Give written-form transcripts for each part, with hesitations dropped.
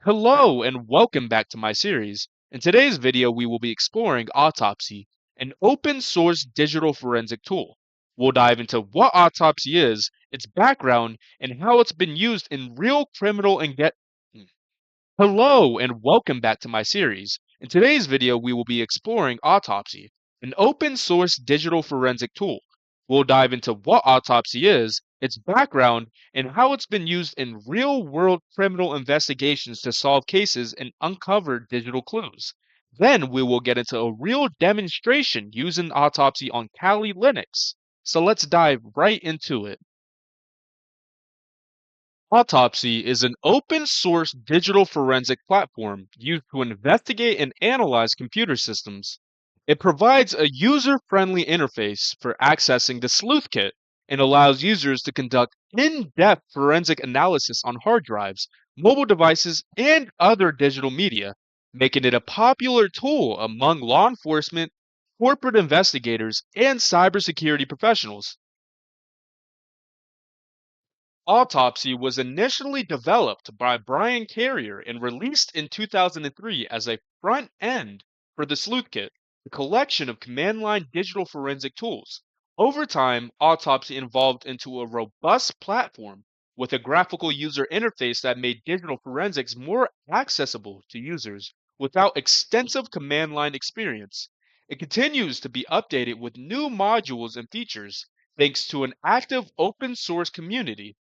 Hello and welcome back to my series. In today's video, we will be exploring Autopsy, an open source digital forensic tool. We'll dive into what Autopsy is, its background, and how it's been used in real criminal and get Hello and welcome back to my series. In today's video, we will be exploring Autopsy, an open source digital forensic tool. We'll dive into what Autopsy is, its background, and how it's been used in real world criminal investigations to solve cases and uncover digital clues. Then we will get into a real demonstration using Autopsy on Kali Linux. So let's dive right into it. Autopsy is an open source digital forensic platform used to investigate and analyze computer systems. It provides a user friendly interface for accessing the sleuth kit and allows users to conduct in depth forensic analysis on hard drives, mobile devices, and other digital media, making it a popular tool among law enforcement, corporate investigators, and cybersecurity professionals. Autopsy was initially developed by Brian Carrier and released in 2003 as a front end for the Sleuthkit, a collection of command line digital forensic tools. Over time, Autopsy evolved into a robust platform with a graphical user interface that made digital forensics more accessible to users without extensive command line experience. It continues to be updated with new modules and features thanks to an active open source community.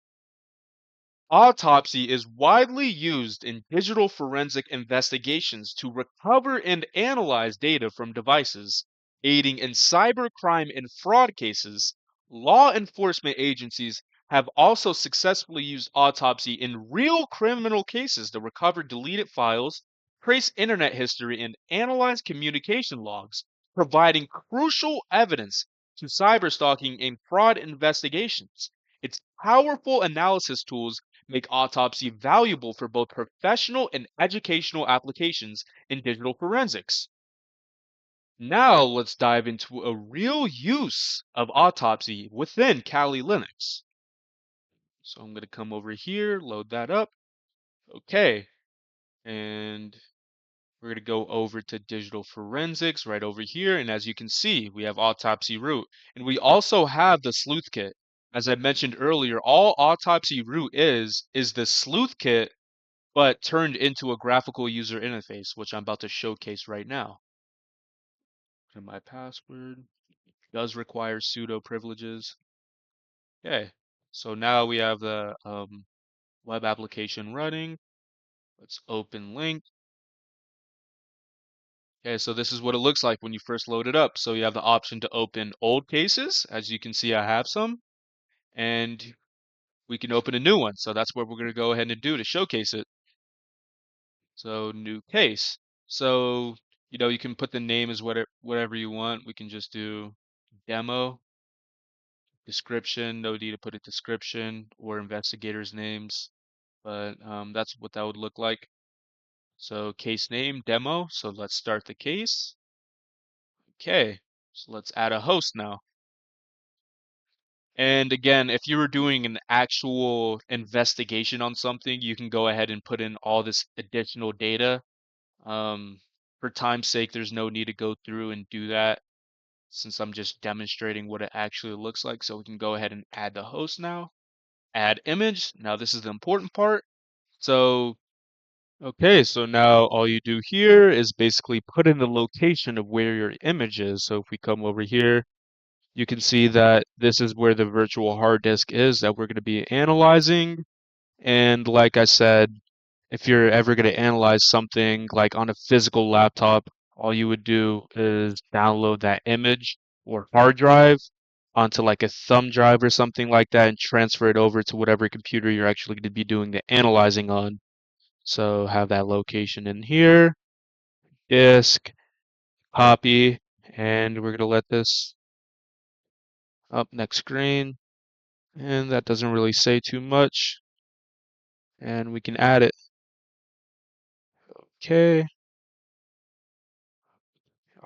Autopsy is widely used in digital forensic investigations to recover and analyze data from devices, aiding in cybercrime and fraud cases. Law enforcement agencies have also successfully used autopsy in real criminal cases to recover deleted files, trace internet history, and analyze communication logs, providing crucial evidence to cyberstalking and fraud investigations. Its powerful analysis tools make autopsy valuable for both professional and educational applications in digital forensics. Now let's dive into a real use of autopsy within Kali Linux. So I'm going to come over here, load that up. Okay, and we're going to go over to digital forensics right over here. And as you can see, we have autopsy root. And we also have the sleuth kit. As I mentioned earlier, all autopsy root is the sleuth kit but turned into a graphical user interface, which I'm about to showcase right now. And my password does require sudo privileges. Okay, so now we have the web application running. Let's open link. Okay, so this is what it looks like when you first load it up. So you have the option to open old cases. As you can see, I have some, and we can open a new one. So that's what we're going to go ahead and do to showcase it. So new case. So, you can put the name as whatever you want. We can just do demo, description. No need to put a description or investigators' names, but that's what that would look like. So case name, demo. So let's start the case. Okay, so let's add a host now. And again, if you were doing an actual investigation on something, you can go ahead and put in all this additional data. For time's sake, there's no need to go through and do that since I'm just demonstrating what it actually looks like. So we can go ahead and add the host now. Add image. Now this is the important part. So, okay, so now all you do here is basically put in the location of where your image is. So if we come over here, you can see that this is where the virtual hard disk is that we're going to be analyzing. And like I said, if you're ever going to analyze something like on a physical laptop, all you would do is download that image or hard drive onto like a thumb drive or something like that and transfer it over to whatever computer you're actually going to be doing the analyzing on. So have that location in here, disk, copy, and we're going to let this up next screen. And that doesn't really say too much. And we can add it. Okay.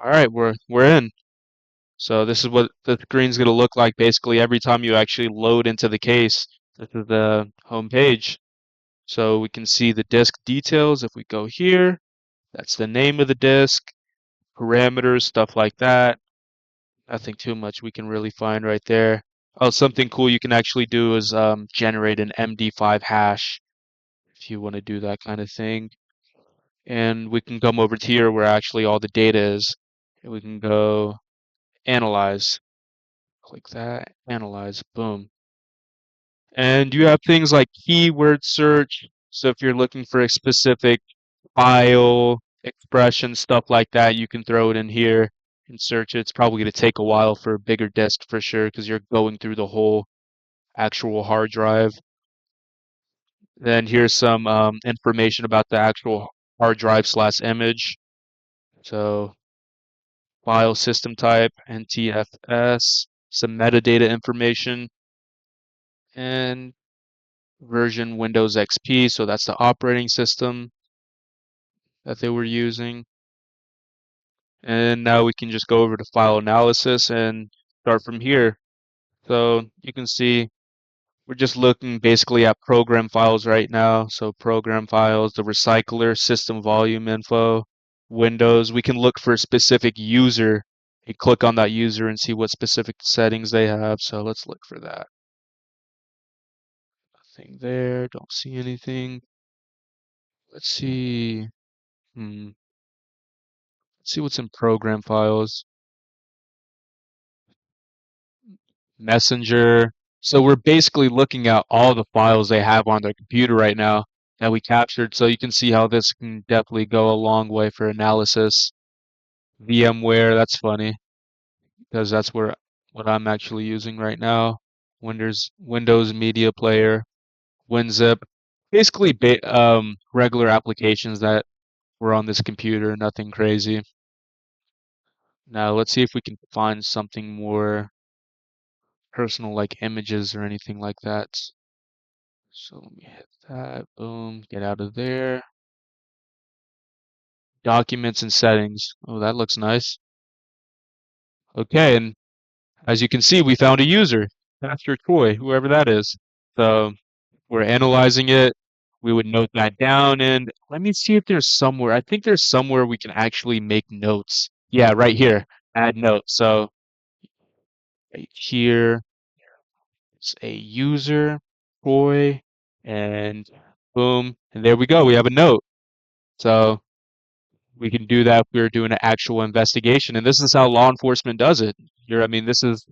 All right, we're in. So this is what the screen's going to look like basically every time you actually load into the case. This is the home page. So we can see the disk details. If we go here, that's the name of the disk, parameters, stuff like that. Nothing too much we can really find right there. Oh, something cool you can actually do is generate an MD5 hash if you want to do that kind of thing. And we can come over to here where actually all the data is. And we can go analyze. Click that, analyze, boom. And you have things like keyword search. So if you're looking for a specific file, expression, stuff like that, you can throw it in here and search it. It's probably going to take a while for a bigger disk for sure because you're going through the whole actual hard drive. Then here's some information about the actual hard drive slash image. So file system type, NTFS, some metadata information, and version Windows XP. So that's the operating system that they were using. And now we can just go over to file analysis and start from here. So you can see we're just looking basically at program files right now. So program files, the recycler, system volume info, Windows. We can look for a specific user. You click on that user and see what specific settings they have. So let's look for that. Nothing there. Don't see anything. Let's see. Hmm. Let's see what's in program files. Messenger. So we're basically looking at all the files they have on their computer right now that we captured. So you can see how this can definitely go a long way for analysis. VMware, that's funny because that's where what I'm actually using right now. Windows Media Player, WinZip, basically regular applications that were on this computer, nothing crazy. Now let's see if we can find something more personal like images or anything like that. So let me hit that. Boom. Get out of there. Documents and settings. Oh, that looks nice. Okay, and as you can see, we found a user. Pastor Troy, whoever that is. So we're analyzing it. We would note that down, and let me see if there's somewhere. I think there's somewhere we can actually make notes. Yeah, right here. Add notes. So right here, it's a user, Troy, and boom, and there we go. We have a note. So we can do that if we were doing an actual investigation. And this is how law enforcement does it. I mean, this is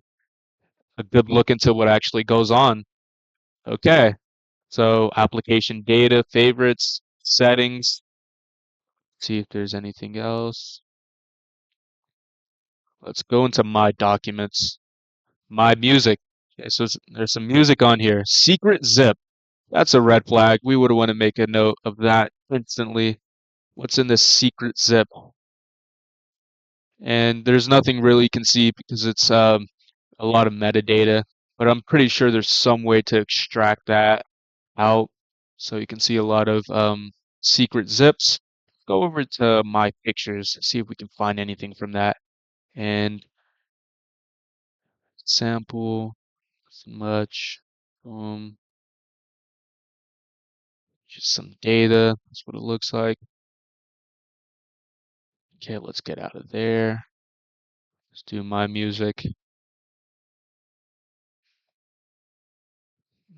a good look into what actually goes on. Okay. So application data, favorites, settings. See if there's anything else. Let's go into my documents, my music. Okay, so there's some music on here. Secret zip. That's a red flag. We would want to make a note of that instantly. What's in this secret zip? And there's nothing really you can see because it's a lot of metadata, but I'm pretty sure there's some way to extract that out. So you can see a lot of secret zips. Go over to my pictures, see if we can find anything from that. And sample, nothing much. Um, just some data. That's what it looks like. Okay, let's get out of there. Let's do my music.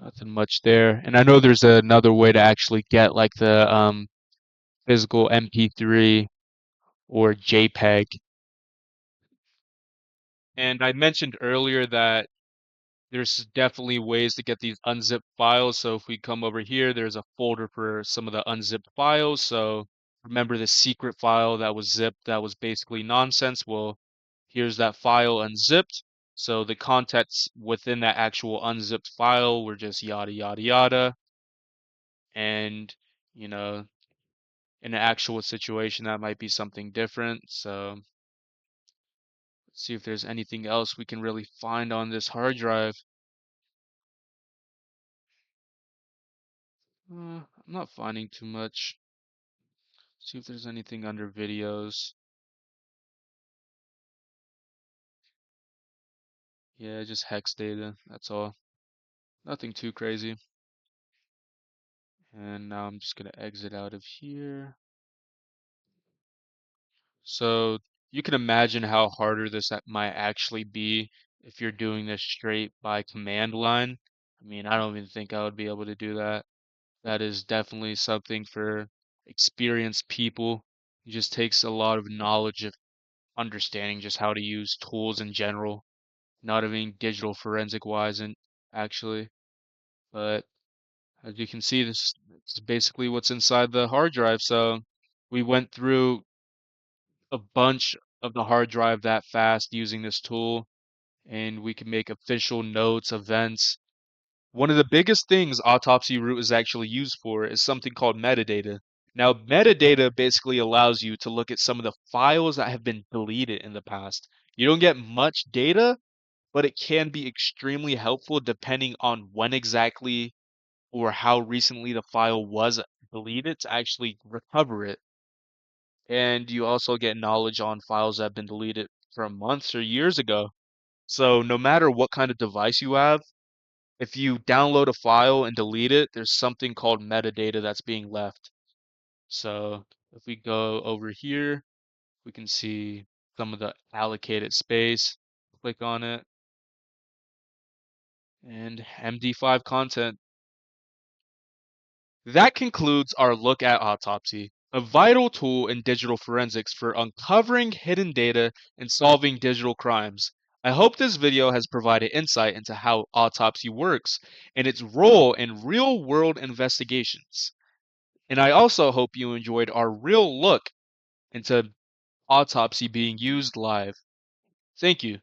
Nothing much there. And I know there's another way to actually get like the physical MP3 or JPEG. And I mentioned earlier that there's definitely ways to get these unzipped files. So if we come over here, there's a folder for some of the unzipped files. So remember the secret file that was zipped, that was basically nonsense. Well, here's that file unzipped. So the contents within that actual unzipped file were just yada, yada, yada. And, you know, in an actual situation, that might be something different. So let's see if there's anything else we can really find on this hard drive. I'm not finding too much. See if there's anything under videos. Yeah, just hex data. That's all. Nothing too crazy. And now I'm just going to exit out of here. So you can imagine how harder this might actually be if you're doing this straight by command line. I mean, I don't even think I would be able to do that. That is definitely something for experienced people. It just takes a lot of knowledge of understanding just how to use tools in general, not even digital forensic wise and actually. But as you can see, this is basically what's inside the hard drive. So we went through a bunch of the hard drive that fast using this tool, and we can make official notes, events. One of the biggest things Autopsy Root is actually used for is something called metadata. Now, metadata basically allows you to look at some of the files that have been deleted in the past. You don't get much data, but it can be extremely helpful depending on when exactly or how recently the file was deleted to actually recover it. And you also get knowledge on files that have been deleted from months or years ago. So no matter what kind of device you have, if you download a file and delete it, there's something called metadata that's being left. So if we go over here, we can see some of the allocated space. Click on it and MD5 content. That concludes our look at autopsy, a vital tool in digital forensics for uncovering hidden data and solving digital crimes. I hope this video has provided insight into how autopsy works and its role in real-world investigations. And I also hope you enjoyed our real look into autopsy being used live. Thank you.